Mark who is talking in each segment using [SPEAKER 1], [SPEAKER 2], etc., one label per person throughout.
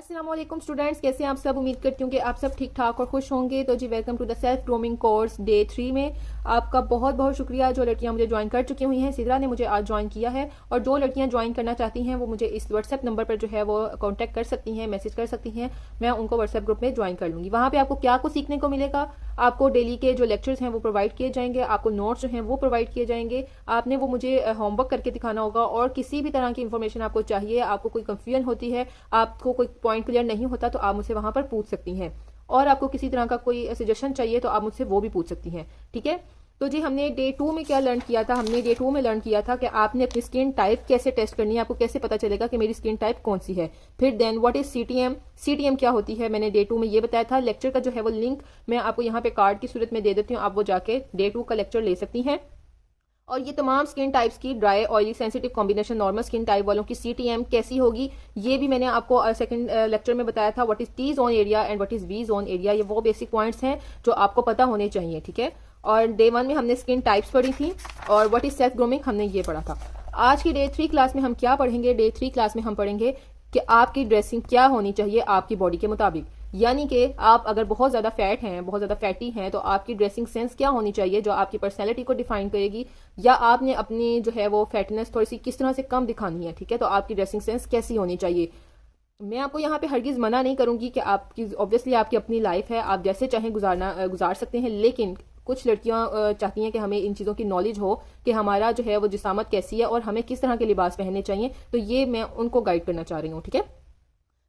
[SPEAKER 1] अस्सलामुअलैकुम स्टूडेंट्स, कैसे हैं आप सब। उम्मीद करती हूँ कि आप सब ठीक ठाक और खुश होंगे। तो जी welcome to the self grooming course day 3 में आपका बहुत बहुत शुक्रिया। जो लड़कियां मुझे ज्वाइन कर चुकी हुई हैं, सिदरा ने मुझे आज ज्वाइन किया है, और जो लड़कियां ज्वाइन करना चाहती हैं वो मुझे इस व्हाट्सएप नंबर पर जो है वो कॉन्टैक्ट कर सकती हैं, मैसेज कर सकती हैं। मैं उनको व्हाट्सएप ग्रुप में ज्वाइन कर लूँगी। वहाँ पर आपको क्या कुछ सीखने को मिलेगा, आपको डेली के जो लेक्चर्स हैं वो प्रोवाइड किए जाएंगे, आपको नोट्स जो हैं वो प्रोवाइड किए जाएंगे। आपने वो मुझे होमवर्क करके दिखाना होगा, और किसी भी तरह की इन्फॉर्मेशन आपको चाहिए, आपको कोई कंफ्यूजन होती है, आपको कोई पॉइंट क्लियर नहीं होता, तो आप मुझसे वहां पर पूछ सकती हैं। और आपको किसी तरह का कोई सजेशन चाहिए तो आप मुझसे वो भी पूछ सकती हैं। ठीक है। तो जी हमने डे 2 में क्या लर्न किया था, हमने डे 2 में लर्न किया था कि आपने अपनी स्किन टाइप कैसे टेस्ट करनी है, आपको कैसे पता चलेगा कि मेरी स्किन टाइप कौन सी है। फिर then what is CTM, CTM क्या होती है, मैंने डे 2 में ये बताया था। लेक्चर का जो है वो लिंक मैं आपको यहाँ पे कार्ड की सूरत में दे देती हूँ, आप वो जाके डे 2 का लेक्चर ले सकती हैं। और ये तमाम स्किन टाइप्स की dry oily sensitive combination normal skin type वालों की सीटीएम कैसी होगी, ये भी मैंने आपको सेकंड लेक्चर में बताया था। What is T zone area and what is V zone area, ये वो बेसिक पॉइंट्स हैं जो आपको पता होने चाहिए। ठीक है। और डे 1 में हमने स्किन टाइप्स पढ़ी थी, और व्हाट इज सेल्फ ग्रूमिंग हमने ये पढ़ा था। आज की डे 3 क्लास में हम क्या पढ़ेंगे, डे 3 क्लास में हम पढ़ेंगे कि आपकी ड्रेसिंग क्या होनी चाहिए आपकी बॉडी के मुताबिक। यानी कि आप अगर बहुत ज़्यादा फैट हैं, बहुत ज़्यादा फैटी हैं, तो आपकी ड्रेसिंग सेंस क्या होनी चाहिए जो आपकी पर्सनैलिटी को डिफाइन करेगी, या आपने अपनी जो है वो फैटनेस थोड़ी सी किस तरह से कम दिखानी है। ठीक है। तो आपकी ड्रेसिंग सेंस कैसी होनी चाहिए। मैं आपको यहाँ पे हरगिज़ मना नहीं करूंगी कि आपकी ऑब्वियसली आपकी अपनी लाइफ है, आप जैसे चाहें गुजार सकते हैं, लेकिन कुछ लड़कियां चाहती हैं कि हमें इन चीज़ों की नॉलेज हो कि हमारा जो है वो जिसामत कैसी है और हमें किस तरह के लिबास पहनने चाहिए। तो ये मैं उनको गाइड करना चाह रही हूँ। ठीक है।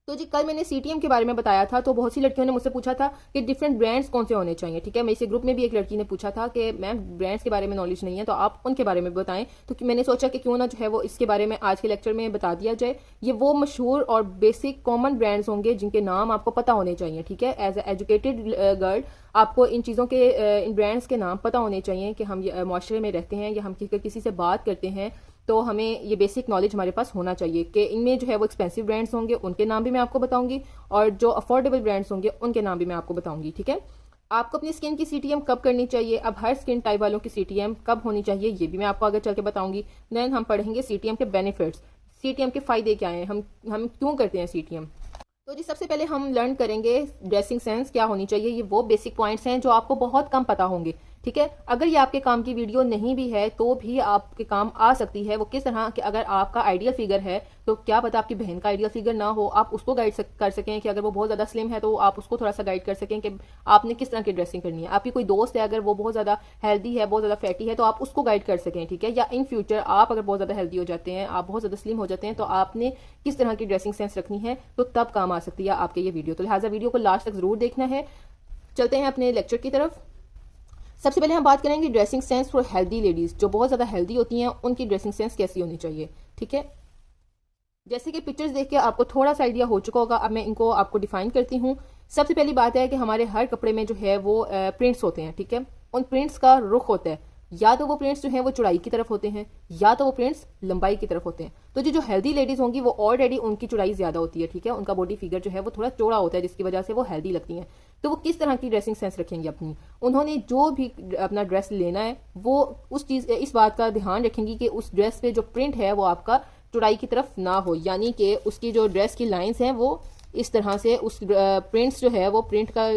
[SPEAKER 1] तो जी कल मैंने सीटीएम के बारे में बताया था, तो बहुत सी लड़कियों ने मुझसे पूछा था कि डिफरेंट ब्रांड्स कौन से होने चाहिए। ठीक है। मेरे ग्रुप में भी एक लड़की ने पूछा था कि मैम ब्रांड्स के बारे में नॉलेज नहीं है, तो आप उनके बारे में बताएं। तो मैंने सोचा कि क्यों ना जो है वो इसके बारे में आज के लेक्चर में बता दिया जाए। ये वो मशहूर और बेसिक कॉमन ब्रांड्स होंगे जिनके नाम आपको पता होने चाहिए। ठीक है। एज ए एजुकेटेड गर्ल आपको इन चीज़ों के इन ब्रांड्स के नाम पता होने चाहिए कि हम माशरे में रहते हैं या हम किसी से बात करते हैं, तो हमें ये बेसिक नॉलेज हमारे पास होना चाहिए कि इनमें जो है वो एक्सपेंसिव ब्रांड्स होंगे, उनके नाम भी मैं आपको बताऊंगी, और जो अफोर्डेबल ब्रांड्स होंगे उनके नाम भी मैं आपको बताऊंगी। ठीक है। आपको अपनी स्किन की सीटीएम कब करनी चाहिए, अब हर स्किन टाइप वालों की सीटीएम कब होनी चाहिए, ये भी मैं आपको आगे चल के बताऊंगी। देन हम पढ़ेंगे सीटीएम के बेनिफिट्स, सीटीएम के फायदे क्या हैं, हम क्यों करते हैं सीटीएम। तो जी सबसे पहले हम लर्न करेंगे ड्रेसिंग सेंस क्या होनी चाहिए। ये वो बेसिक पॉइंट्स हैं जो आपको बहुत कम पता होंगे। ठीक है। अगर ये आपके काम की वीडियो नहीं भी है तो भी आपके काम आ सकती है। वो किस तरह कि अगर आपका आइडियल फिगर है तो क्या पता आपकी बहन का आइडियल फिगर ना हो, आप उसको गाइड कर सकें कि अगर वो बहुत ज़्यादा स्लिम है तो आप उसको थोड़ा सा गाइड कर सकें कि आपने किस तरह की ड्रेसिंग करनी है। आपकी कोई दोस्त है अगर वो बहुत ज़्यादा हेल्दी है, बहुत ज़्यादा फैटी है, तो आप उसको गाइड कर सकें। ठीक है। या इन फ्यूचर आप अगर बहुत ज़्यादा हेल्दी हो जाते हैं, आप बहुत ज़्यादा स्लिम हो जाते हैं, तो आपने किस तरह की ड्रेसिंग सेंस रखनी है, तो तब काम आ सकती है आपके ये वीडियो। तो लिहाजा वीडियो को लास्ट तक ज़रूर देखना है। चलते हैं अपने लेक्चर की तरफ। सबसे पहले हम बात करेंगे dressing sense for healthy ladies, जो बहुत ज़्यादा हेल्दी होती हैं उनकी ड्रेसिंग सेंस कैसी होनी चाहिए। ठीक है। जैसे कि पिक्चर्स देख के आपको थोड़ा सा आइडिया हो चुका होगा, अब मैं इनको आपको डिफाइन करती हूँ। सबसे पहली बात है कि हमारे हर कपड़े में जो है वो प्रिंट्स होते हैं। ठीक है। उन प्रिंट्स का रुख होता है, या तो वो प्रिंट्स जो है वो चौड़ाई की तरफ होते हैं, या तो वो प्रिंट्स लंबाई की तरफ होते हैं। तो जो हेल्दी लेडीज होंगी वो ऑलरेडी उनकी चौड़ाई ज्यादा होती है। ठीक है। उनका बॉडी फिगर जो है वो थोड़ा चौड़ा होता है, जिसकी वजह से वो हेल्दी लगती हैं। तो वो किस तरह की ड्रेसिंग सेंस रखेंगी अपनी, उन्होंने जो भी अपना ड्रेस लेना है वो इस बात का ध्यान रखेंगी कि उस ड्रेस पे जो प्रिंट है वो आपका चौड़ाई की तरफ ना हो, यानी कि उसकी जो ड्रेस की लाइंस हैं वो इस तरह से उस प्रिंट्स जो है वो प्रिंट का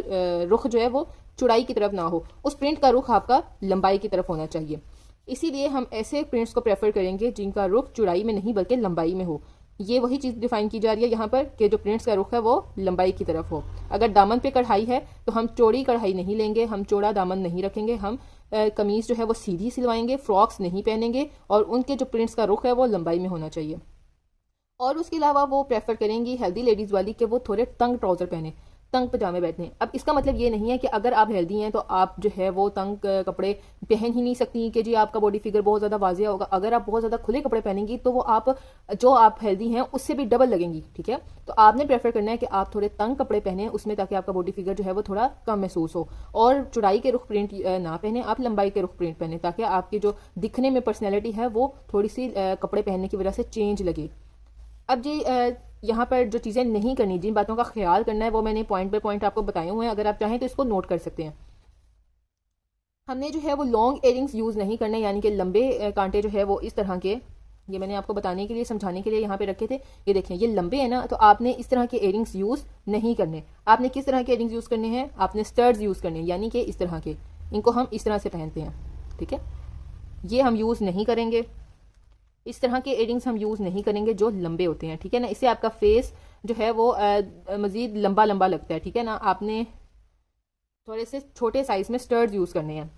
[SPEAKER 1] रुख जो है वो चौड़ाई की तरफ ना हो, उस प्रिंट का रुख आपका लंबाई की तरफ होना चाहिए। इसीलिए हम ऐसे प्रिंट्स को प्रेफर करेंगे जिनका रुख चौड़ाई में नहीं बल्कि लंबाई में हो। ये वही चीज़ डिफाइन की जा रही है यहाँ पर कि जो प्रिंट्स का रुख है वो लंबाई की तरफ हो। अगर दामन पे कढ़ाई है तो हम चौड़ी कढ़ाई नहीं लेंगे, हम चौड़ा दामन नहीं रखेंगे, हम कमीज जो है वो सीधी सिलवाएंगे, फ्रॉक्स नहीं पहनेंगे, और उनके जो प्रिंट्स का रुख है वो लंबाई में होना चाहिए। और उसके अलावा वो प्रेफर करेंगी हेल्दी लेडीज वाली कि वो थोड़े तंग ट्राउजर पहने, तंग पजामे पहने। अब इसका मतलब ये नहीं है कि अगर आप हेल्दी हैं तो आप जो है वो तंग कपड़े पहन ही नहीं सकती कि जी आपका बॉडी फिगर बहुत ज़्यादा वाजिया होगा। अगर आप बहुत ज़्यादा खुले कपड़े पहनेंगी तो वो आप हेल्दी हैं उससे भी डबल लगेंगी। ठीक है। तो आपने प्रेफर करना है कि आप थोड़े तंग कपड़े पहने उसमें, ताकि आपका बॉडी फिगर जो है वो थोड़ा कम महसूस हो। और चौड़ाई के रुख प्रिंट ना पहने, आप लंबाई के रुख प्रिंट पहने, ताकि आपकी जो दिखने में पर्सनैलिटी है वो थोड़ी सी कपड़े पहनने की वजह से चेंज लगे। अब जी यहाँ पर जो चीज़ें नहीं करनी, जिन बातों का ख्याल करना है, वो मैंने पॉइंट बाय पॉइंट आपको बताए हुए हैं। अगर आप चाहें तो इसको नोट कर सकते हैं। हमने जो है वो लॉन्ग एयरिंग्स यूज़ नहीं करने, यानी कि लंबे कांटे जो है वो इस तरह के ये मैंने आपको बताने के लिए, समझाने के लिए यहाँ पे रखे थे। ये देखें, ये लंबे हैं ना, तो आपने इस तरह के इयरिंग्स यूज़ नहीं करने। आपने किस तरह के इयरिंग्स यूज़ करने हैं? आपने स्टड्स यूज़ करने हैं, यानी कि इस तरह के, इनको हम इस तरह से पहनते हैं, ठीक है। ये हम यूज़ नहीं करेंगे, इस तरह के इयरिंग्स हम यूज़ नहीं करेंगे जो लंबे होते हैं, ठीक है ना। इससे आपका फेस जो है वो मज़ीद लंबा लंबा लगता है, ठीक है ना। आपने थोड़े से छोटे साइज़ में स्टड्स यूज़ करने हैं।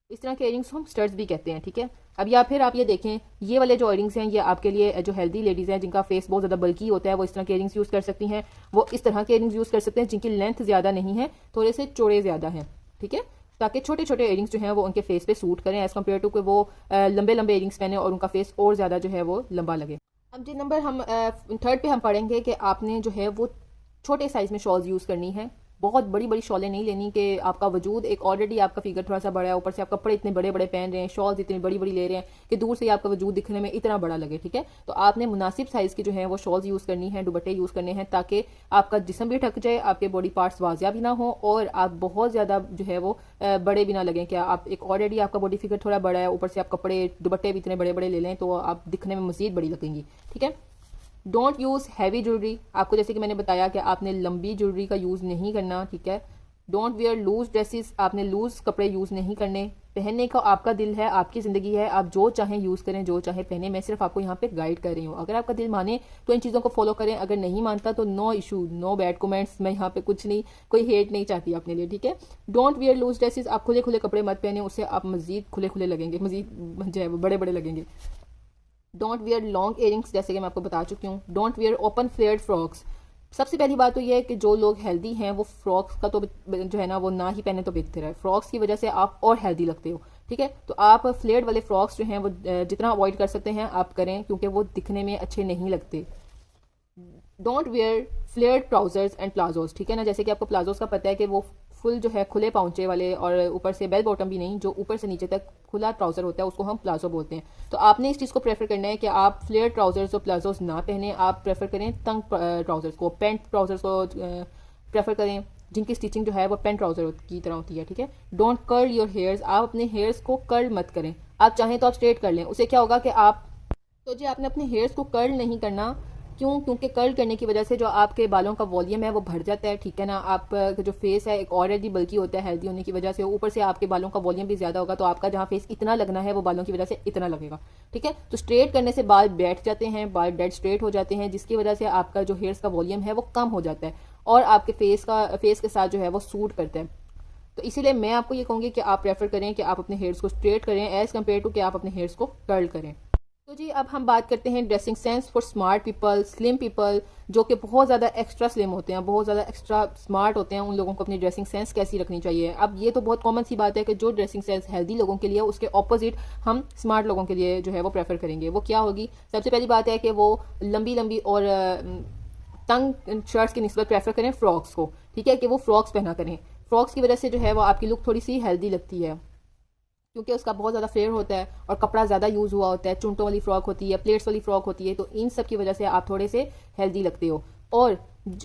[SPEAKER 1] इस तरह के इयरिंग्स हम स्टड्स भी कहते हैं, ठीक है। अब या फिर आप ये देखें, ये वाले जो इयरिंग्स हैं, ये आपके लिए जो हेल्दी लेडीज़ हैं जिनका फेस बहुत ज़्यादा बल्की होता है, वो इस तरह के इयरिंग्स यूज़ कर सकती हैं। वो इस तरह के इयरिंग्स यूज़ कर सकते हैं जिनकी लेंथ ज़्यादा नहीं है, थोड़े से चौड़े ज़्यादा हैं, ठीक है, ताकि छोटे छोटे इयरिंग्स जो हैं वो उनके फेस पे सूट करें एज़ कम्पेयर टू कि वो लंबे लंबे इयरिंग्स पहने और उनका फेस और ज़्यादा जो है वो लंबा लगे। अब जी नंबर हम थर्ड पे हम पढ़ेंगे कि आपने जो है वो छोटे साइज़ में शॉल्स यूज़ करनी है। बहुत बड़ी बड़ी शॉलें नहीं लेनी कि आपका वजूद एक ऑलरेडी आपका फिगर थोड़ा सा बड़ा है, ऊपर से आप कपड़े इतने बड़े बड़े पहन रहे हैं, शॉल्स इतनी बड़ी बड़ी ले रहे हैं कि दूर से आपका वजूद दिखने में इतना बड़ा लगे, ठीक है। तो आपने मुनासिब साइज़ की जो है वो शॉल्स यूज़ करनी है, दुपट्टे यूज़ करने हैं, ताकि आपका जिस्म भी ढक जाए, आपके बॉडी पार्ट्स वाजिया भी ना हो और आप बहुत ज़्यादा जो है वो बड़े भी ना लगें। क्या आप एक ऑलरेडी आपका बॉडी फिगर थोड़ा बड़ा है, ऊपर से आप कपड़े दुपट्टे भी इतने बड़े बड़े ले लें तो आप दिखने में मज़ीद बड़ी लगेंगी, ठीक है। Don't use heavy jewellery. आपको जैसे कि मैंने बताया कि आपने लंबी ज्वेलरी का यूज़ नहीं करना, ठीक है। Don't wear loose dresses. आपने लूज कपड़े यूज़ नहीं करने। पहनने का आपका दिल है, आपकी ज़िंदगी है, आप जो चाहें यूज़ करें, जो चाहें पहने। मैं सिर्फ आपको यहाँ पे गाइड कर रही हूँ। अगर आपका दिल माने तो इन चीज़ों को फॉलो करें, अगर नहीं मानता तो no issue, no bad comments. मैं यहाँ पे कुछ नहीं, कोई हेट नहीं चाहती अपने लिए, ठीक है। Don't wear loose dresses. आप खुले खुले कपड़े मत पहने, उससे आप मजीद खुले खुले लगेंगे, मजीद जो है वो बड़े बड़े लगेंगे। डोंट वेयर लॉन्ग इयरिंग्स, जैसे कि मैं आपको बता चुकी हूँ। Don't wear open flared frocks. सबसे पहली बात तो ये है कि जो लोग हेल्दी हैं वो फ्रॉक्स का तो जो है ना वो ना ही पहने तो बेहतर है। फ्रॉक्स की वजह से आप और हेल्दी लगते हो, ठीक है। तो आप फ्लेयर्ड वाले फ्रॉक्स जो हैं वो जितना अवॉइड कर सकते हैं आप करें, क्योंकि वो दिखने में अच्छे नहीं लगते। Don't wear flared trousers and palazzos, ठीक है ना। जैसे कि आपको प्लाजोज का पता है कि वो फुल जो है खुले पाउंचे वाले और ऊपर से बेल बॉटम भी नहीं, जो ऊपर से नीचे तक खुला ट्राउजर होता है उसको हम प्लाजो बोलते हैं। तो आपने इस चीज़ को प्रेफर करना है कि आप फ्लेयर ट्राउजर्स और प्लाजोज ना पहने, आप प्रेफर करें तंग ट्राउजर्स को, पेंट ट्राउजर्स को प्रेफर करें, जिनकी स्टिचिंग जो है वो पेंट ट्राउजर की तरह होती है, ठीक है। Don't curl your hairs. आप अपने हेयर्स को कर्ल मत करें। आप चाहें तो आप स्ट्रेट कर लें, उससे क्या होगा कि आप तो जी आपने अपने हेयर्स को कर्ल नहीं करना। क्यों? क्योंकि कर्ल करने की वजह से जो आपके बालों का वॉल्यूम है वो भर जाता है, ठीक है ना। आपका जो फेस है एक ऑलरेडी बल्कि होता है हेल्दी होने की वजह से, ऊपर से आपके बालों का वॉल्यूम भी ज़्यादा होगा, तो आपका जहाँ फेस इतना लगना है वो बालों की वजह से इतना लगेगा, ठीक है। तो स्ट्रेट करने से बाल बैठ जाते हैं, बाल डेड स्ट्रेट हो जाते हैं, जिसकी वजह से आपका जो हेयर्स का वॉल्यूम है वो कम हो जाता है और आपके फेस के साथ जो है वो सूट करता है। तो इसीलिए मैं आपको ये कहूँगी कि आप प्रेफर करें कि आप अपने हेयर्स को स्ट्रेट करें एज़ कम्पेयर टू कि आप अपने हेयर्स को कर्ल करें। तो जी अब हम बात करते हैं dressing sense for smart people, slim people, जो कि बहुत ज़्यादा एक्स्ट्रा स्लिम होते हैं, बहुत ज़्यादा एक्स्ट्रा स्मार्ट होते हैं। उन लोगों को अपनी ड्रेसिंग सेंस कैसी रखनी चाहिए। अब ये तो बहुत कॉमन सी बात है कि जो ड्रेसिंग सेंस हेल्दी लोगों के लिए, उसके ऑपोजिट हम स्मार्ट लोगों के लिए जो है वो प्रेफर करेंगे। वो क्या होगी? सबसे पहली बात है कि वो लंबी लंबी और तंग शर्ट्स की निस्बत प्रेफर करें फ्रॉक्स को, ठीक है, कि वो फ्रॉक्स पहना करें। फ्रॉक्स की वजह से जो है वो आपकी लुक थोड़ी सी हेल्दी लगती है, क्योंकि उसका बहुत ज़्यादा फ्लेयर होता है और कपड़ा ज़्यादा यूज़ हुआ होता है। चुंटों वाली फ्रॉक होती है, प्लेट्स वाली फ्रॉक होती है, तो इन सब की वजह से आप थोड़े से हेल्दी लगते हो। और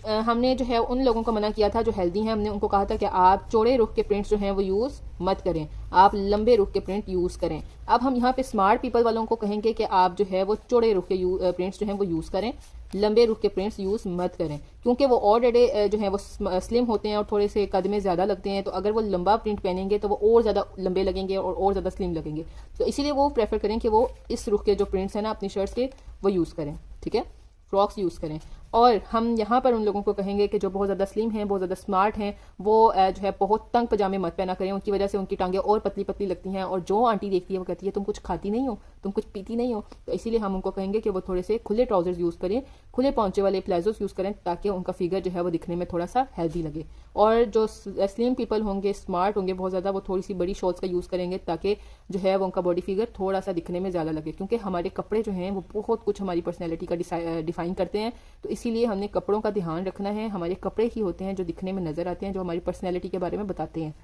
[SPEAKER 1] हमने जो है उन लोगों को मना किया था जो हेल्दी हैं, हमने उनको कहा था कि आप चौड़े रुख के प्रिंट्स जो हैं वो यूज़ मत करें, आप लंबे रुख के प्रिंट यूज़ करें। अब हम यहाँ पे स्मार्ट पीपल वालों को कहेंगे कि आप जो है वो चौड़े रुख के प्रिंट्स जो हैं वो यूज़ करें, लंबे रुख के प्रिंट्स यूज़ मत करें, क्योंकि वो ऑलरेडी जो है वो स्लिम होते हैं और थोड़े से कद में ज़्यादा लगते हैं। तो अगर वो लंबा प्रिंट पहनेंगे तो वो और ज़्यादा लंबे लगेंगे और ज़्यादा स्लिम लगेंगे। तो इसीलिए वो प्रेफर करें कि वो इस रुख के जो प्रिंट्स हैं ना अपनी शर्ट्स के, वो यूज़ करें, ठीक है, फ्रॉक्स यूज़ करें। और हम यहाँ पर उन लोगों को कहेंगे कि जो बहुत ज़्यादा स्लिम हैं, बहुत ज़्यादा स्मार्ट हैं, वो जो है बहुत तंग पजामे मत पहना करें, उनकी वजह से उनकी टांगें और पतली पतली लगती हैं और जो आंटी देखती है वो कहती है तुम कुछ खाती नहीं हो, तुम कुछ पीती नहीं हो। तो इसीलिए हम उनको कहेंगे कि वो थोड़े से खुले ट्राउजर्स यूज़ करें, खुले पहुँचे वाले प्लाजोस यूज़ करें, ताकि उनका फिगर जो है वो दिखने में थोड़ा सा हेल्दी लगे। और जो स्लिम पीपल होंगे, स्मार्ट होंगे बहुत ज़्यादा, वो थोड़ी सी बड़ी शॉर्ट्स का यूज़ करेंगे, ताकि जो है वो उनका बॉडी फिगर थोड़ा सा दिखने में ज़्यादा लगे, क्योंकि हमारे कपड़े जो हैं वो बहुत कुछ हमारी पर्सनैलिटी का डिफाइन करते हैं। तो इसीलिए हमने कपड़ों का ध्यान रखना है। हमारे कपड़े ही होते हैं जो दिखने में नजर आते हैं, जो हमारी पर्सनैलिटी के बारे में बताते हैं।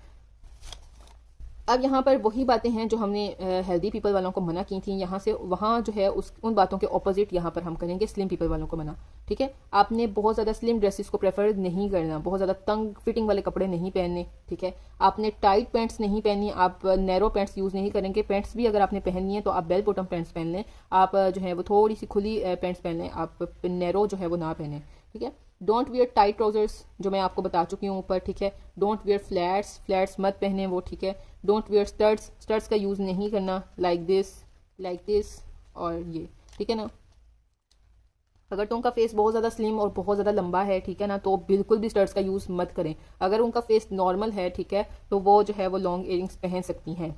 [SPEAKER 1] अब यहाँ पर वही बातें हैं जो हमने हेल्दी पीपल वालों को मना की थी, यहाँ से वहाँ जो है उस उन बातों के ऑपोजिट यहाँ पर हम करेंगे स्लिम पीपल वालों को मना। ठीक है, आपने बहुत ज़्यादा स्लिम ड्रेसेस को प्रेफर नहीं करना, बहुत ज़्यादा तंग फिटिंग वाले कपड़े नहीं पहनने। ठीक है, आपने टाइट पैंट्स नहीं पहननी, आप नैरो पैंट्स यूज़ नहीं करेंगे। पैंट्स भी अगर आपने पहननी है तो आप बेल बॉटम पैंट्स पहन लें, आप जो है वो थोड़ी सी खुली पैंट्स पहन लें, आप नैरो जो है वो ना पहने। ठीक है, डोंट वियर टाइट ट्राउजर्स जो मैं आपको बता चुकी हूँ ऊपर। ठीक है, डोंट वियर फ्लैट्स, फ्लैट्स मत पहने वो। ठीक है, डोंट वियर स्टर्ट्स, स्टर्ट्स का यूज़ नहीं करना, लाइक दिस और ये। ठीक है ना, अगर तो उनका फेस बहुत ज़्यादा स्लिम और बहुत ज़्यादा लंबा है, ठीक है ना, तो बिल्कुल भी स्टर्ट्स का यूज़ मत करें। अगर उनका फेस नॉर्मल है, ठीक है, तो वो जो है वो लॉन्ग इयरिंग्स पहन सकती हैं।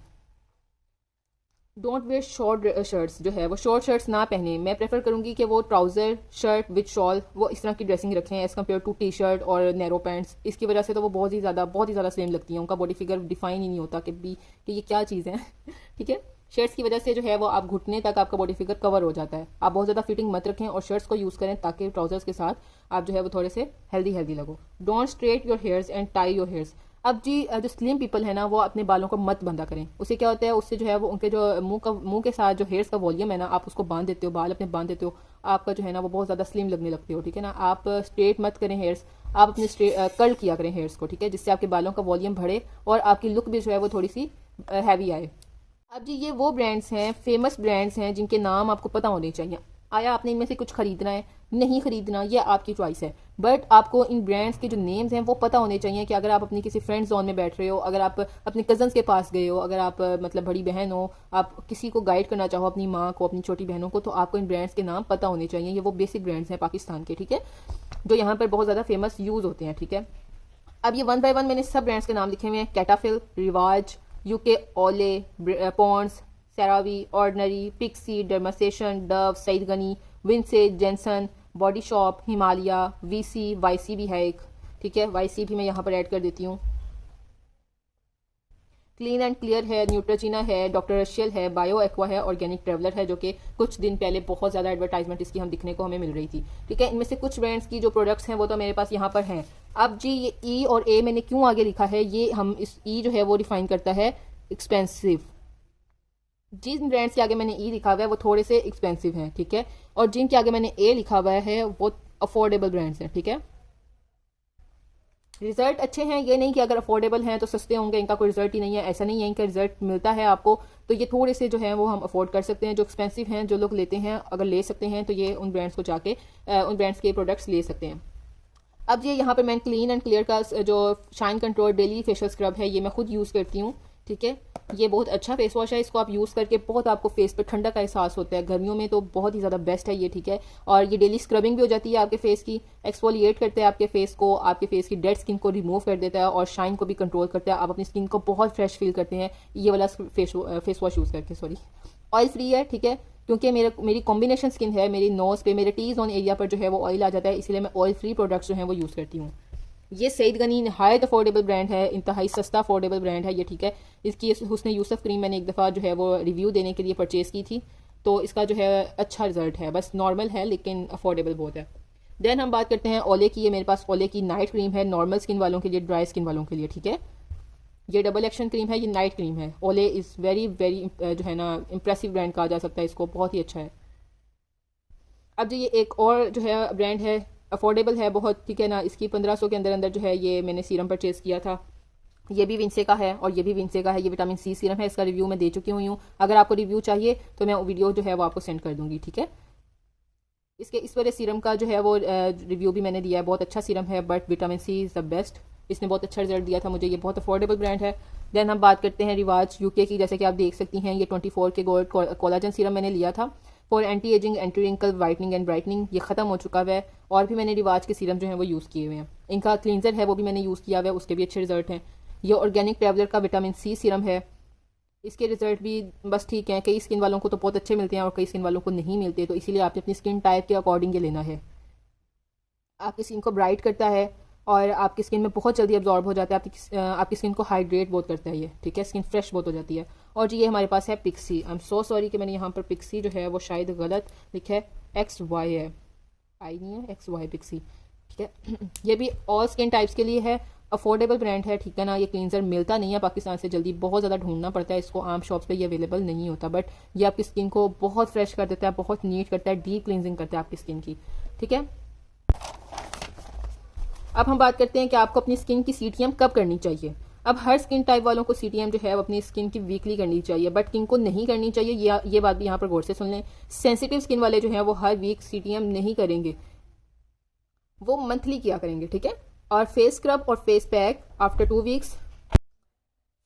[SPEAKER 1] डोंट वेयर शॉर्ट शर्ट्स, जो है वो शॉर्ट शर्ट्स ना पहने। मैं प्रेफर करूंगी कि वो ट्राउज़र शर्ट विद शॉल वो इस तरह की ड्रेसिंग रखें as compare to T shirt और नैरो पैंट्स। इसकी वजह से तो वो बहुत ही ज़्यादा स्लिम लगती हैं, उनका बॉडी फिगर डिफाइन ही नहीं होता कि ये क्या चीज़ है। ठीक है, शर्ट्स की वजह से जो है वो आप घुटने तक आपका बॉडी फिगर कवर हो जाता है। आप बहुत ज़्यादा फिटिंग मत रखें और शर्ट्स को यूज़ करें ताकि ट्राउजर्स के साथ आप जो है वो थोड़े से हेल्दी लगो। Don't straight your hairs and tie your hairs. अब जी जो स्लिम पीपल है ना वो अपने बालों को मत बंधा करें। उससे क्या होता है, उससे जो है वो उनके जो मुंह के साथ जो हेयर्स का वॉल्यूम है ना, आप उसको बांध देते हो, बाल अपने बांध देते हो, आपका जो है ना वो बहुत ज़्यादा स्लिम लगने लगते हो। ठीक है ना, आप स्ट्रेट मत करें हेयर्स, आप अपने कर्ल किया करें हेयर्स को। ठीक है, जिससे आपके बालों का वॉल्यूम बढ़े और आपकी लुक भी जो है वो थोड़ी सी हैवी आए। अब जी ये वो ब्रांड्स हैं, फेमस ब्रांड्स हैं जिनके नाम आपको पता होने चाहिए। आया आपने इनमें से कुछ खरीदना है, नहीं खरीदना, ये आपकी चॉइस है, बट आपको इन ब्रांड्स के जो नेम्स हैं वो पता होने चाहिए कि अगर आप अपनी किसी फ्रेंड जोन में बैठ रहे हो, अगर आप अपने कजन्स के पास गए हो, अगर आप मतलब बड़ी बहन हो, आप किसी को गाइड करना चाहो, अपनी माँ को, अपनी छोटी बहनों को, तो आपको इन ब्रांड्स के नाम पता होने चाहिए। ये वो बेसिक ब्रांड्स हैं पाकिस्तान के, ठीक है, जो यहाँ पर बहुत ज़्यादा फेमस यूज़ होते हैं। ठीक है, अब ये वन बाय वन मैंने सब ब्रांड्स के नाम लिखे हुए हैं। कैटाफिल, रिवाज, यूके, Olay, Pond's, CeraVe, Ordinary, Pixi, डर्मासेशन, डव, सईद गनी, विंसे, जेंसन, Body Shop, Himalaya, VC, YC भी है एक। ठीक है, वाईसी भी मैं यहाँ पर ऐड कर देती हूँ। क्लीन एंड क्लियर है, न्यूट्रोजिना है, डॉक्टर रशियल है, बायो एक्वा है, ऑर्गेनिक ट्रेवलर है, जो कि कुछ दिन पहले बहुत ज़्यादा एडवर्टाइजमेंट इसकी हम दिखने को हमें मिल रही थी। ठीक है, इनमें से कुछ ब्रांड्स की जो प्रोडक्ट्स हैं वो तो मेरे पास यहाँ पर हैं। अब जी ये ई और ए मैंने क्यों आगे लिखा है, ये हम इस ई जो है वो डिफाइन करता है एक्सपेंसिव। जिन ब्रांड्स के आगे मैंने ई लिखा हुआ है वो थोड़े से एक्सपेंसिव हैं। ठीक है, और जिनके आगे मैंने ए लिखा हुआ है वो अफोर्डेबल ब्रांड्स हैं। ठीक है, रिजल्ट अच्छे हैं, ये नहीं कि अगर अफोर्डेबल हैं तो सस्ते होंगे, इनका कोई रिजल्ट ही नहीं है, ऐसा नहीं है। इनका रिजल्ट मिलता है आपको, तो ये थोड़े से जो है वो हम अफोर्ड कर सकते हैं। जो एक्सपेंसिव हैं, जो लोग लेते हैं, अगर ले सकते हैं तो ये उन ब्रांड्स को जाके उन ब्रांड्स के प्रोडक्ट्स ले सकते हैं। अब ये यहाँ पर मैं क्लीन एंड क्लियर का जो shine control daily facial scrub है ये मैं खुद यूज़ करती हूँ। ठीक है, ये बहुत अच्छा फेस वॉश है, इसको आप यूज़ करके बहुत आपको फेस पर ठंडा का एहसास होता है। गर्मियों में तो बहुत ही ज़्यादा बेस्ट है ये। ठीक है, और ये डेली स्क्रबिंग भी हो जाती है आपके फेस की, एक्सफोलिएट करते हैं आपके फेस को, आपके फेस की डेड स्किन को रिमूव कर देता है और शाइन को भी कंट्रोल करता है। आप अपनी स्किन को बहुत फ्रेश फील करते हैं ये वाला फेस वॉश यूज़ करके। सॉरी, ऑयल फ्री है। ठीक है, क्योंकि मेरी कॉम्बिनेशन स्किन है, मेरी नोज़ पे, मेरे टी जोन एरिया पर जो है वो ऑयल आ जाता है, इसलिए मैं ऑयल फ्री प्रोडक्ट्स जो हैं वो यूज़ करती हूँ। ये सईद गनी नहायत अफोर्डेबल ब्रांड है, इंतहाई सस्ता अफोर्डेबल ब्रांड है ये। ठीक है, इसकी हुस्न यूसुफ क्रीम मैंने एक दफ़ा जो है वो रिव्यू देने के लिए परचेज़ की थी, तो इसका जो है अच्छा रिजल्ट है, बस नॉर्मल है लेकिन अफोर्डेबल बहुत है। देन हम बात करते हैं ओले की। ये मेरे पास ओले की नाइट क्रीम है, नॉर्मल स्किन वालों के लिए, ड्राई स्किन वालों के लिए। ठीक है, ये डबल एक्शन क्रीम है, ये नाइट क्रीम है। ओले इज़ वेरी वेरी जो है ना इम्प्रेसिव ब्रांड कहा जा सकता है इसको, बहुत ही अच्छा है। अब जो ये एक और जो है ब्रांड है, अफोर्डेबल है बहुत। ठीक है ना, इसकी 1500 के अंदर अंदर जो है ये मैंने सीरम परचेज़ किया था। ये भी विंसे का है और ये भी विंसे का है, ये विटामिन सी सीरम है, इसका रिव्यू मैं दे चुकी हुई हूँ। अगर आपको रिव्यू चाहिए तो मैं वीडियो जो है वो आपको सेंड कर दूँगी। ठीक है, इसके इस वाले सीरम का जो है वो रिव्यू भी मैंने दिया है, बहुत अच्छा सीरम है, but vitamin C is the best. इसने बहुत अच्छा रिजल्ट दिया था मुझे, ये बहुत अफोर्डेबल ब्रांड है। देन हम बात करते हैं रिवाज यूके की। जैसे कि आप देख सकती हैं, ये 24 के गोल्ड कोलाजन सीरम मैंने लिया था for anti ageing, anti wrinkle, whitening and brightening. ये ख़त्म हो चुका है और भी मैंने रिवाज के सीरम जो है वो यूज़ किए हुए हैं। इनका क्लींजर है वो भी मैंने यूज़ किया हुआ है, उसके भी अच्छे रिजल्ट हैं। ये ऑर्गेनिक ट्रैवलर का विटामिन सी सीरम है, इसके रिजल्ट भी बस ठीक हैं। कई स्किन वालों को तो बहुत अच्छे मिलते हैं और कई स्किन वालों को नहीं मिलते, तो इसीलिए आपने अपनी स्किन टाइप के अकॉर्डिंग ये लेना है। आपकी स्किन को ब्राइट करता है और आपकी स्किन में बहुत जल्दी अब्जॉर्ब हो जाता है, आपकी स्किन को हाइड्रेट बहुत करता है ये। ठीक है, स्किन फ्रेश बहुत हो जाती है। और जी ये हमारे पास है Pixi. I am so sorry कि मैंने यहाँ पर पिक्सी जो है वो शायद गलत लिखा है, XY है, आई नहीं है, XY पिक्सी। ठीक है, ये भी ऑल स्किन टाइप्स के लिए है, अफोर्डेबल ब्रांड है, ठीक है ना। ये क्लींजर मिलता नहीं है पाकिस्तान से जल्दी, बहुत ज़्यादा ढूंढना पड़ता है इसको, आम शॉप्स पे ये अवेलेबल नहीं होता, बट ये आपकी स्किन को बहुत फ्रेश कर देता है, बहुत नीट करता है, डीप क्लींजिंग करता है आपकी स्किन की, ठीक है। अब हम बात करते हैं कि आपको अपनी स्किन की सीटीएम कब करनी चाहिए। अब हर स्किन टाइप वालों को सीटीएम जो है वो अपनी स्किन की वीकली करनी चाहिए, बट किन को नहीं करनी चाहिए ये बात भी यहाँ पर गौर से सुन लें। सेंसिटिव स्किन वाले जो हैं वो हर वीक सीटीएम नहीं करेंगे, वो मंथली किया करेंगे, ठीक है। और फेस स्क्रब और face pack after 2 weeks.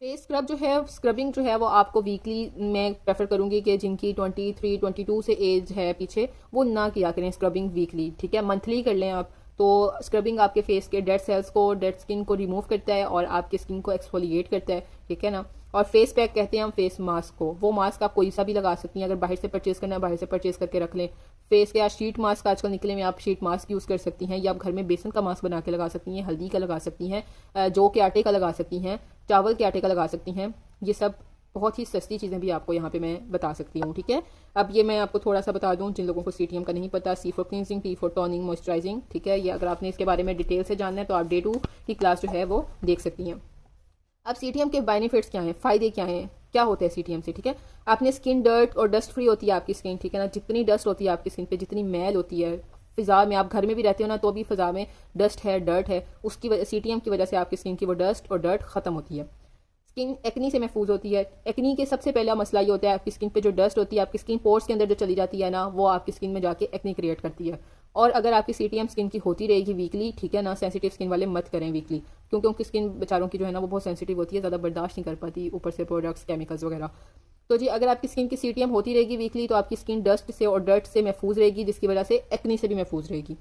[SPEAKER 1] Face scrub जो है, स्क्रबिंग जो है वो आपको वीकली मैं प्रेफर करूंगी कि जिनकी 23 22 से एज है पीछे, वो ना किया करें स्क्रबिंग वीकली, ठीक है। मंथली कर लें आप, तो स्क्रबिंग आपके फेस के डेड सेल्स को, डेड स्किन को रिमूव करता है और आपकी स्किन को एक्सफोलिएट करता है, ठीक है ना। और फेस पैक कहते हैं हम फेस मास्क को, वो मास्क आप कोई सा भी लगा सकती हैं, अगर बाहर से परचेज करना है बाहर से परचेज करके रख लें। फेस के शीट मास्क आजकल निकले में, आप शीट मास्क यूज़ कर सकती हैं, या आप घर में बेसन का मास्क बना के लगा सकती हैं, हल्दी का लगा सकती हैं, जौ के आटे का लगा सकती हैं, चावल के आटे का लगा सकती हैं। ये सब बहुत ही सस्ती चीज़ें भी आपको यहाँ पे मैं बता सकती हूँ, ठीक है। अब ये मैं आपको थोड़ा सा बता दूँ जिन लोगों को सीटीएम का नहीं पता। C for cleansing, T for toning moisturising, ठीक है। ये अगर आपने इसके बारे में डिटेल से जानना है तो आप डे 2 की क्लास जो है वो देख सकती हैं। अब सीटीएम के बेनिफिट्स क्या हैं, फ़ायदे क्या हैं, क्या होता है सीटीएम से, ठीक है। आपने स्किन डर्ट और डस्ट फ्री होती है आपकी स्किन, ठीक है ना। जितनी डस्ट होती है आपकी स्किन पे, जितनी मैल होती है फिजा में, आप घर में भी रहते हो ना तो भी फिजा में डस्ट है, डर्ट है, उसकी वजह सीटीएम की वजह से आपकी स्किन की वो डस्ट और डर्ट खत्म होती है। स्किन एक्नी से महफूज होती है। एक्नी के सबसे पहला मसला ये होता है आपकी स्किन पे जो डस्ट होती है आपकी स्किन पोर्स के अंदर जो चली जाती है ना, वो आपकी स्किन में जाके एक्नी क्रिएट करती है। और अगर आपकी सीटीएम स्किन की होती रहेगी वीकली, ठीक है ना, सेंसिटिव स्किन वाले मत करें वीकली, क्योंकि उनकी स्किन बेचारों की जो है ना वो बहुत सेंसिटिव होती है, ज़्यादा बर्दाश्त नहीं कर पाती, ऊपर से प्रोडक्ट्स केमिकल्स वगैरह। तो जी अगर आपकी स्किन की सीटीएम होती रहेगी वीकली तो आपकी स्किन डस्ट से और डर्ट से महफूज रहेगी, जिसकी वजह से एक्नी से भी महफूज रहेगी।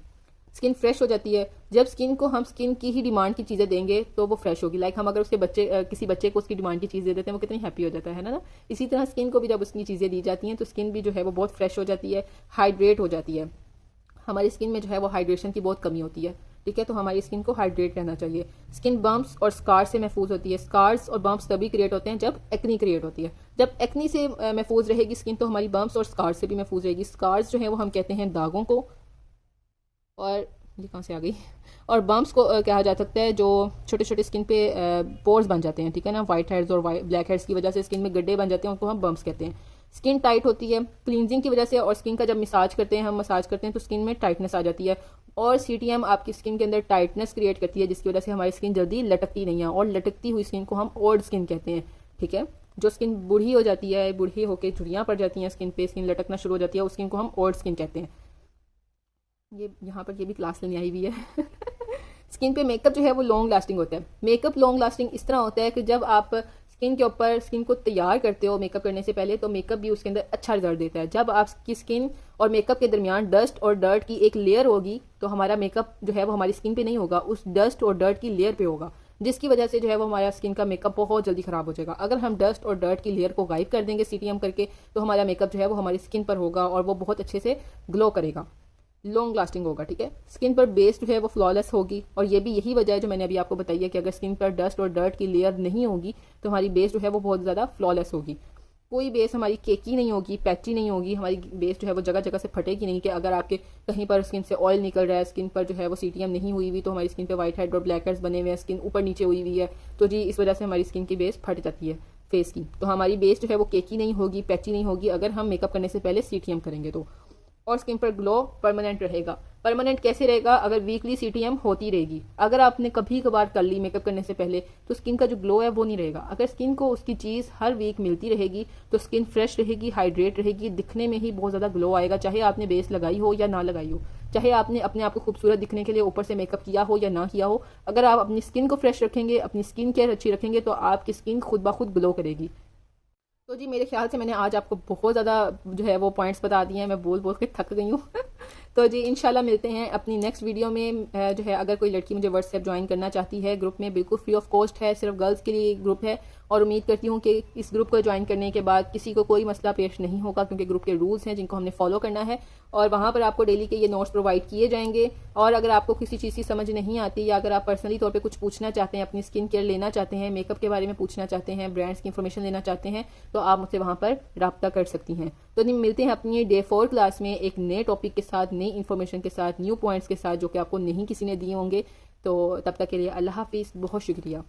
[SPEAKER 1] स्किन फ्रेश हो जाती है। जब स्किन को हम स्किन की ही डिमांड की चीज़ें देंगे तो वो फ्रेश होगी। लाइक हम अगर उसके किसी बच्चे को उसकी डिमांड की चीज़ दे देते हैं वो कितनी हैप्पी हो जाता है ना। इसी तरह स्किन को भी जब उसकी चीज़ें दी जाती हैं तो स्किन भी जो है वो बहुत फ्रेश हो जाती है, हाइड्रेट हो जाती है। हमारी स्किन में जो है वो हाइड्रेशन की बहुत कमी होती है, ठीक है। तो हमारी स्किन को हाइड्रेट रहना चाहिए। स्किन बम्प्स और स्कार्स से महफूज होती है। स्कार्स और बम्प्स तभी क्रिएट होते हैं जब एक्नी क्रिएट होती है। जब एक्नी से महफूज रहेगी स्किन तो हमारी बम्प्स और स्कार्स से भी महफूज रहेगी। स्कार्स जो है वो हम कहते हैं दागों को, और ये कहाँ से आ गई, और बम्प्स को कहा जा सकता है जो छोटे छोटे स्किन पे पोर्स बन जाते हैं, ठीक है ना। वाइट हेड्स और ब्लैक हेड्स की वजह से स्किन में गड्ढे बन जाते हैं, उनको हम बम्प्स कहते हैं। स्किन टाइट होती है क्लींजिंग की वजह से, और स्किन का जब मसाज करते हैं तो स्किन में टाइटनेस आ जाती है। और सीटीएम आपकी स्किन के अंदर टाइटनेस क्रिएट करती है, जिसकी वजह से हमारी स्किन जल्दी लटकती नहीं है, और लटकती हुई स्किन को हम ओल्ड स्किन कहते हैं, ठीक है। जो स्किन बूढ़ी हो जाती है, बूढ़ी होकर झुर्रियाँ पड़ जाती हैं स्किन पे, स्किन लटकना शुरू हो जाती है, उस स्किन को हम ओल्ड स्किन कहते हैं। ये यहाँ पर ये भी क्लास लेने आई हुई है। स्किन पे मेकअप जो है वो लॉन्ग लास्टिंग होता है। मेकअप लॉन्ग लास्टिंग इस तरह होता है कि जब आप स्किन के ऊपर स्किन को तैयार करते हो मेकअप करने से पहले, तो मेकअप भी उसके अंदर अच्छा रिजल्ट देता है। जब आपकी स्किन और मेकअप के दरमियान डस्ट और डर्ट की एक लेयर होगी तो हमारा मेकअप जो है वो हमारी स्किन पे नहीं होगा, उस डस्ट और डर्ट की लेयर पे होगा, जिसकी वजह से जो है वो हमारा स्किन का मेकअप बहुत जल्दी खराब हो जाएगा। अगर हम डस्ट और डर्ट की लेयर को गायब कर देंगे सीटीएम करके, तो हमारा मेकअप जो है वो हमारी स्किन पर होगा और वो बहुत अच्छे से ग्लो करेगा, लॉन्ग लास्टिंग होगा, ठीक है। स्किन पर बेस जो है वो फ्लॉलेस होगी, और ये भी यही वजह है जो मैंने अभी आपको बताई है कि अगर स्किन पर डस्ट और डर्ट की लेयर नहीं होगी तो हमारी बेस जो है वो बहुत ज़्यादा फ्लॉलेस होगी। कोई बेस हमारी केकी नहीं होगी, पैची नहीं होगी, हमारी बेस जो है वो जगह जगह से फटेगी नहीं। कि अगर आपके कहीं पर स्किन से ऑयल निकल रहा है, स्किन पर जो है वो सीटीएम नहीं हुई हुई, तो हमारी स्किन पे वाइट हेड और ब्लैक हेड्स बने हुए हैं, स्किन ऊपर नीचे हुई हुई है, तो जी इस वजह से हमारी स्किन की बेस फट जाती है फेस की। तो हमारी बेस जो है वो केकी नहीं होगी, पैची नहीं होगी अगर हम मेकअप करने से पहले सीटीएम करेंगे तो। और स्किन पर ग्लो परमानेंट रहेगा। परमानेंट कैसे रहेगा? अगर वीकली सीटीएम होती रहेगी। अगर आपने कभी कभार कर ली मेकअप करने से पहले तो स्किन का जो ग्लो है वो नहीं रहेगा। अगर स्किन को उसकी चीज़ हर वीक मिलती रहेगी तो स्किन फ्रेश रहेगी, हाइड्रेट रहेगी, दिखने में ही बहुत ज़्यादा ग्लो आएगा, चाहे आपने बेस लगाई हो या ना लगाई हो, चाहे आपने अपने आप को खूबसूरत दिखने के लिए ऊपर से मेकअप किया हो या ना किया हो। अगर आप अपनी स्किन को फ्रेश रखेंगे, अपनी स्किन केयर अच्छी रखेंगे तो आपकी स्किन खुद ब खुद ग्लो करेगी। तो जी मेरे ख्याल से मैंने आज आपको बहुत ज़्यादा जो है वो पॉइंट्स बता दिए हैं, मैं बोल बोल के थक गई हूँ। तो जी इंशाल्लाह मिलते हैं अपनी नेक्स्ट वीडियो में। जो है अगर कोई लड़की मुझे व्हाट्सएप ज्वाइन करना चाहती है ग्रुप में, बिल्कुल फ्री ऑफ कॉस्ट है, सिर्फ गर्ल्स के लिए ग्रुप है, और उम्मीद करती हूँ कि इस ग्रुप को ज्वाइन करने के बाद किसी को कोई मसला पेश नहीं होगा, क्योंकि ग्रुप के रूल्स हैं जिनको हमने फॉलो करना है, और वहाँ पर आपको डेली के ये नोट्स प्रोवाइड किए जाएंगे। और अगर आपको किसी चीज़ की समझ नहीं आती, या अगर आप पर्सनली तौर पर कुछ पूछना चाहते हैं, अपनी स्किन केयर लेना चाहते हैं, मेकअप के बारे में पूछना चाहते हैं, ब्रांड्स की इन्फॉर्मेशन लेना चाहते हैं, तो आप मुझसे वहाँ पर रब्ता कर सकती हैं। तो नहीं मिलते हैं अपनी डे 4 क्लास में एक नए टॉपिक के साथ, नई इन्फॉर्मेशन के साथ, न्यू पॉइंट्स के साथ जो कि आपको नहीं किसी ने दिए होंगे। तो तब तक के लिए अल्लाह हाफिज़, बहुत शुक्रिया।